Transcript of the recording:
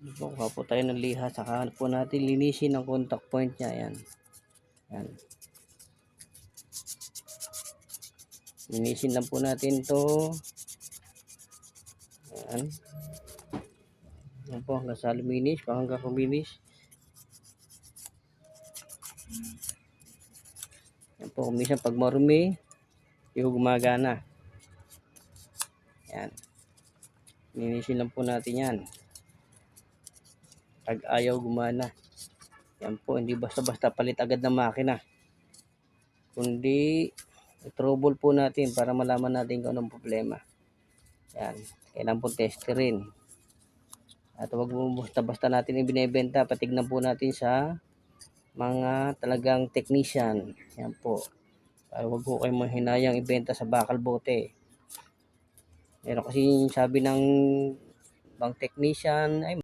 Kuha po tayo ng liha, saka po natin linisin ang contact point niya. Ayan. Ayan. Linisin lang po natin to. Ayan. Ayan po, hanggang sa luminis, hanggang kuminis. Ayan po, minsan pag marumi, yung gumagana. Ayan. Linisin lang po natin yan. Pag ayaw gumana. Yan po, hindi basta-basta palit agad ng makina. Kundi, i-trouble po natin para malaman natin kung anong problema. Yan. Kailangan po testerin. At huwag mo basta-basta natin ibinebenta. Patignan po natin sa mga talagang technician. Yan po. Para huwag po kayong mahinayang ibenta sa bakal bote. Meron kasi sabi ng bang technician, ay